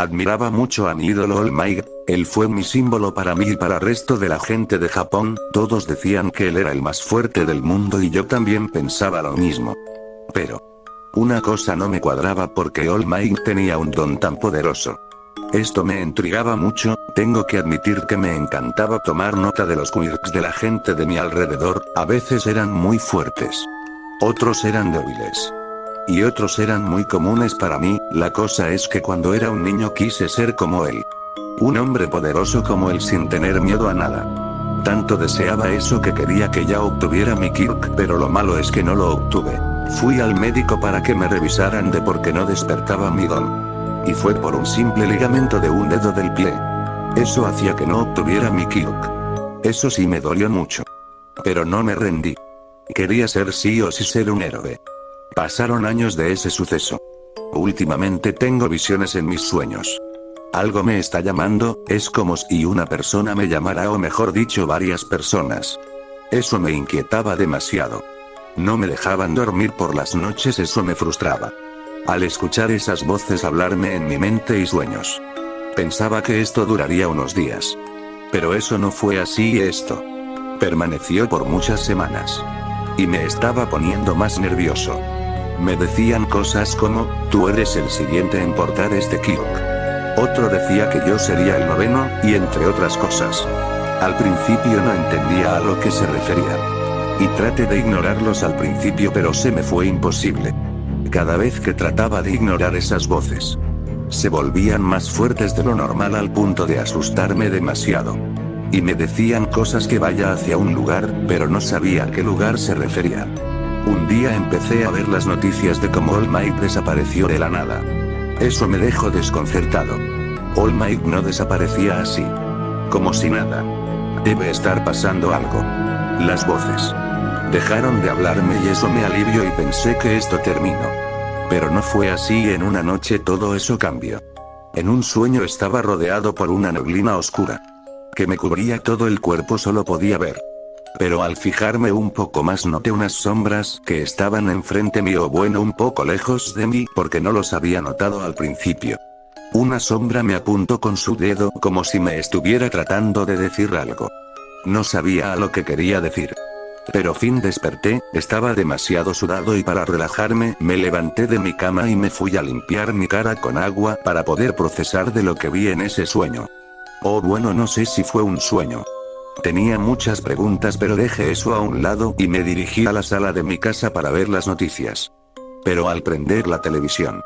Admiraba mucho a mi ídolo All Might, él fue mi símbolo para mí y para el resto de la gente de Japón, todos decían que él era el más fuerte del mundo y yo también pensaba lo mismo. Pero una cosa no me cuadraba porque All Might tenía un don tan poderoso. Esto me intrigaba mucho, tengo que admitir que me encantaba tomar nota de los quirks de la gente de mi alrededor, a veces eran muy fuertes. Otros eran débiles. Y otros eran muy comunes para mí, la cosa es que cuando era un niño quise ser como él. Un hombre poderoso como él sin tener miedo a nada. Tanto deseaba eso que quería que ya obtuviera mi quirk, pero lo malo es que no lo obtuve. Fui al médico para que me revisaran de por qué no despertaba mi don. Y fue por un simple ligamento de un dedo del pie. Eso hacía que no obtuviera mi quirk. Eso sí me dolió mucho. Pero no me rendí. Quería ser sí o sí ser un héroe. Pasaron años de ese suceso. Últimamente tengo visiones en mis sueños. Algo me está llamando, es como si una persona me llamara o mejor dicho varias personas. Eso me inquietaba demasiado. No me dejaban dormir por las noches, eso me frustraba. Al escuchar esas voces hablarme en mi mente y sueños. Pensaba que esto duraría unos días. Pero eso no fue así y esto permaneció por muchas semanas. Y me estaba poniendo más nervioso. Me decían cosas como, tú eres el siguiente en portar este quirk. Otro decía que yo sería el noveno, y entre otras cosas. Al principio no entendía a lo que se referían. Y traté de ignorarlos al principio pero se me fue imposible. Cada vez que trataba de ignorar esas voces, se volvían más fuertes de lo normal al punto de asustarme demasiado. Y me decían cosas que vaya hacia un lugar, pero no sabía a qué lugar se referían. Un día empecé a ver las noticias de cómo All Might desapareció de la nada. Eso me dejó desconcertado. All Might no desaparecía así. Como si nada. Debe estar pasando algo. Las voces dejaron de hablarme y eso me alivió y pensé que esto terminó. Pero no fue así y en una noche todo eso cambió. En un sueño estaba rodeado por una neblina oscura que me cubría todo el cuerpo, solo podía ver. Pero al fijarme un poco más noté unas sombras que estaban enfrente mío, bueno, un poco lejos de mí porque no los había notado al principio. Una sombra me apuntó con su dedo como si me estuviera tratando de decir algo. No sabía a lo que quería decir. Pero fin desperté, estaba demasiado sudado y para relajarme me levanté de mi cama y me fui a limpiar mi cara con agua para poder procesar de lo que vi en ese sueño. Oh, bueno, no sé si fue un sueño. Tenía muchas preguntas pero dejé eso a un lado y me dirigí a la sala de mi casa para ver las noticias. Pero al prender la televisión,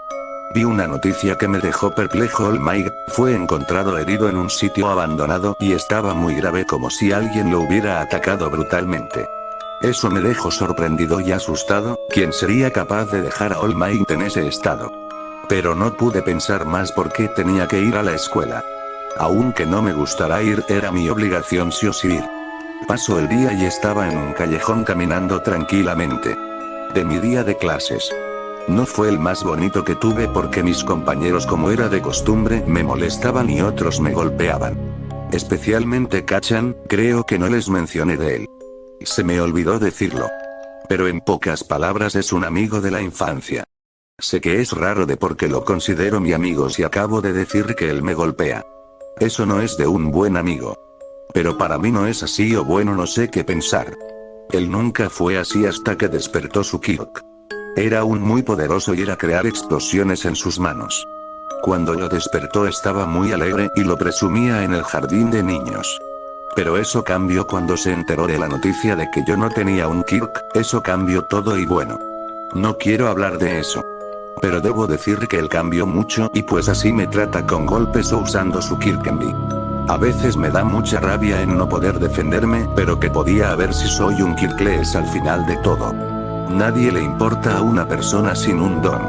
vi una noticia que me dejó perplejo. All Might fue encontrado herido en un sitio abandonado y estaba muy grave, como si alguien lo hubiera atacado brutalmente. Eso me dejó sorprendido y asustado. ¿Quién sería capaz de dejar a All Might en ese estado? Pero no pude pensar más porque tenía que ir a la escuela. Aunque no me gustara ir, era mi obligación sí o sí ir. Pasó el día y estaba en un callejón caminando tranquilamente. De mi día de clases. No fue el más bonito que tuve porque mis compañeros, como era de costumbre, me molestaban y otros me golpeaban. Especialmente Kachan, creo que no les mencioné de él. Se me olvidó decirlo. Pero en pocas palabras es un amigo de la infancia. Sé que es raro de porque lo considero mi amigo si acabo de decir que él me golpea. Eso no es de un buen amigo. Pero para mí no es así, o bueno, no sé qué pensar. Él nunca fue así hasta que despertó su quirk. Era aún muy poderoso y era crear explosiones en sus manos. Cuando lo despertó estaba muy alegre y lo presumía en el jardín de niños. Pero eso cambió cuando se enteró de la noticia de que yo no tenía un quirk, eso cambió todo y bueno. No quiero hablar de eso. Pero debo decir que él cambió mucho y pues así me trata con golpes o usando su quirk en mí. A veces me da mucha rabia en no poder defenderme, pero que podía haber si soy un quirkles al final de todo. Nadie le importa a una persona sin un don.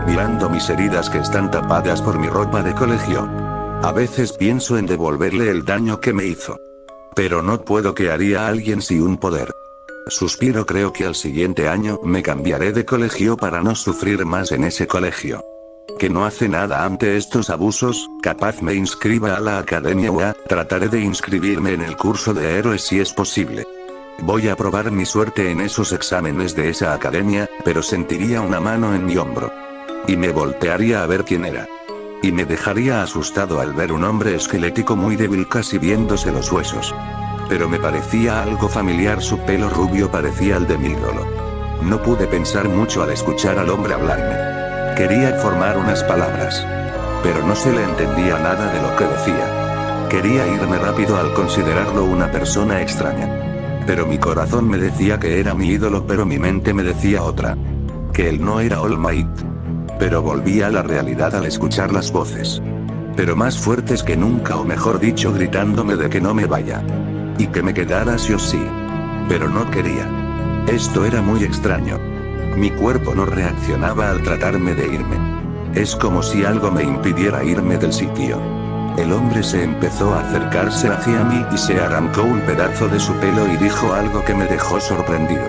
Mirando mis heridas que están tapadas por mi ropa de colegio. A veces pienso en devolverle el daño que me hizo. Pero no puedo, ¿qué haría alguien sin un poder? Suspiro, creo que al siguiente año me cambiaré de colegio para no sufrir más en ese colegio. Que no hace nada ante estos abusos, capaz me inscriba a la academia UA, trataré de inscribirme en el curso de héroes si es posible. Voy a probar mi suerte en esos exámenes de esa academia, pero sentiría una mano en mi hombro. Y me voltearía a ver quién era. y me dejaría asustado al ver un hombre esquelético muy débil casi viéndose los huesos. Pero me parecía algo familiar, su pelo rubio parecía el de mi ídolo. No pude pensar mucho al escuchar al hombre hablarme. Quería formar unas palabras, pero no se le entendía nada de lo que decía. Quería irme rápido al considerarlo una persona extraña. Pero mi corazón me decía que era mi ídolo, pero mi mente me decía otra. Que él no era All Might. Pero volví a la realidad al escuchar las voces. Pero más fuertes que nunca, o mejor dicho, gritándome de que no me vaya. Y que me quedara sí o sí. Pero no quería. Esto era muy extraño. Mi cuerpo no reaccionaba al tratarme de irme. Es como si algo me impidiera irme del sitio. El hombre se empezó a acercarse hacia mí y se arrancó un pedazo de su pelo y dijo algo que me dejó sorprendido.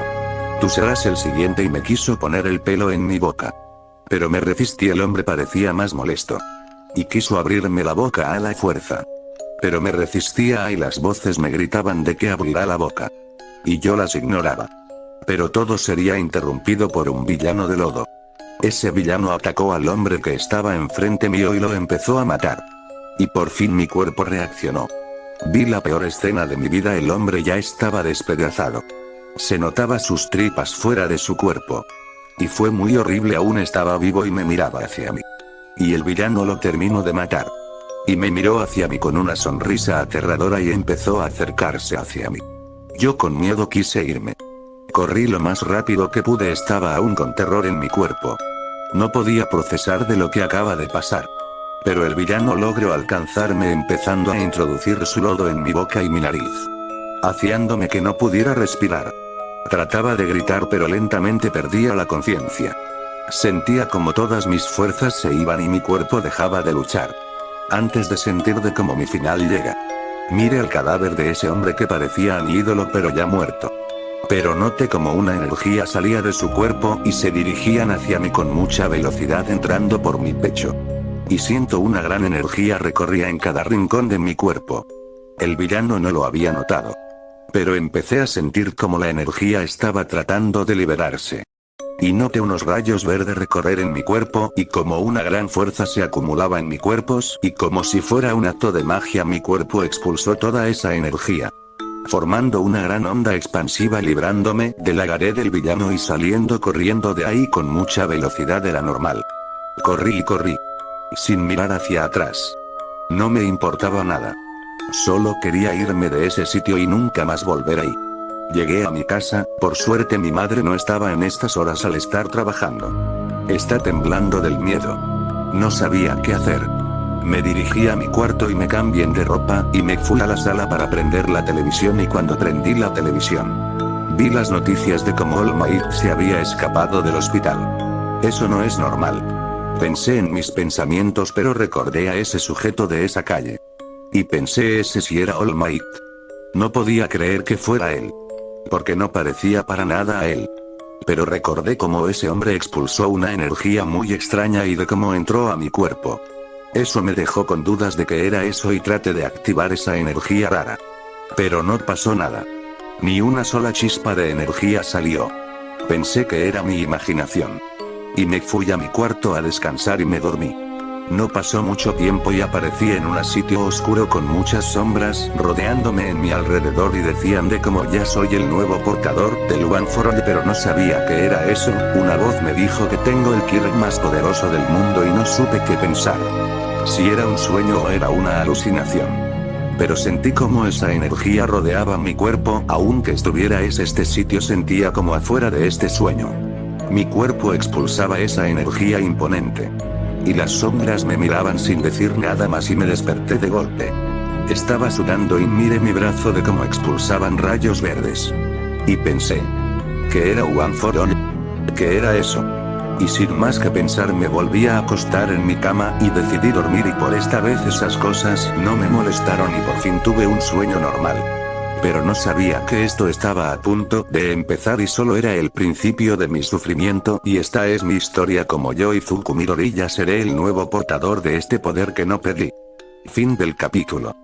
Tú serás el siguiente, y me quiso poner el pelo en mi boca. Pero me resistí, el hombre parecía más molesto. Y quiso abrirme la boca a la fuerza. Pero me resistía y las voces me gritaban de que abrirá la boca. Y yo las ignoraba. Pero todo sería interrumpido por un villano de lodo. Ese villano atacó al hombre que estaba enfrente mío y lo empezó a matar. Y por fin mi cuerpo reaccionó. Vi la peor escena de mi vida, el hombre ya estaba despedazado. Se notaba sus tripas fuera de su cuerpo. Y fue muy horrible, aún estaba vivo y me miraba hacia mí. Y el villano lo terminó de matar. Y me miró hacia mí con una sonrisa aterradora y empezó a acercarse hacia mí. Yo con miedo quise irme. Corrí lo más rápido que pude, estaba aún con terror en mi cuerpo. No podía procesar de lo que acaba de pasar. Pero el villano logró alcanzarme empezando a introducir su lodo en mi boca y mi nariz, haciéndome que no pudiera respirar. Trataba de gritar pero lentamente perdía la conciencia. Sentía como todas mis fuerzas se iban y mi cuerpo dejaba de luchar. Antes de sentir de cómo mi final llega. Miré el cadáver de ese hombre que parecía mi ídolo pero ya muerto. Pero noté como una energía salía de su cuerpo y se dirigían hacia mí con mucha velocidad entrando por mi pecho. Y siento una gran energía recorría en cada rincón de mi cuerpo. El villano no lo había notado. Pero empecé a sentir como la energía estaba tratando de liberarse. Y noté unos rayos verdes recorrer en mi cuerpo y como una gran fuerza se acumulaba en mi cuerpo y como si fuera un acto de magia mi cuerpo expulsó toda esa energía. Formando una gran onda expansiva librándome del agarre del villano y saliendo corriendo de ahí con mucha velocidad de la normal. Corrí y corrí. Sin mirar hacia atrás. No me importaba nada. Solo quería irme de ese sitio y nunca más volver ahí. Llegué a mi casa, por suerte mi madre no estaba en estas horas al estar trabajando. Está temblando del miedo. No sabía qué hacer. Me dirigí a mi cuarto y me cambié de ropa y me fui a la sala para prender la televisión y cuando prendí la televisión, vi las noticias de cómo All Might se había escapado del hospital. Eso no es normal. Pensé en mis pensamientos pero recordé a ese sujeto de esa calle. Y pensé ese si era All Might. No podía creer que fuera él. Porque no parecía para nada a él. Pero recordé cómo ese hombre expulsó una energía muy extraña y de cómo entró a mi cuerpo. Eso me dejó con dudas de que era eso y traté de activar esa energía rara. Pero no pasó nada. Ni una sola chispa de energía salió. Pensé que era mi imaginación. Y me fui a mi cuarto a descansar y me dormí. No pasó mucho tiempo y aparecí en un sitio oscuro con muchas sombras rodeándome en mi alrededor y decían de cómo ya soy el nuevo portador del One for All, pero no sabía qué era eso. Una voz me dijo que tengo el Kirk más poderoso del mundo y no supe qué pensar. Si era un sueño o era una alucinación. Pero sentí como esa energía rodeaba mi cuerpo, aunque estuviera este sitio sentía como afuera de este sueño. Mi cuerpo expulsaba esa energía imponente. Y las sombras me miraban sin decir nada más y me desperté de golpe. Estaba sudando y miré mi brazo de cómo expulsaban rayos verdes. Y pensé. ¿Qué era One for All? ¿Qué era eso? Y sin más que pensar me volví a acostar en mi cama y decidí dormir y por esta vez esas cosas no me molestaron y por fin tuve un sueño normal. Pero no sabía que esto estaba a punto de empezar y solo era el principio de mi sufrimiento y esta es mi historia como yo y Fuku Midori ya seré el nuevo portador de este poder que no pedí. Fin del capítulo.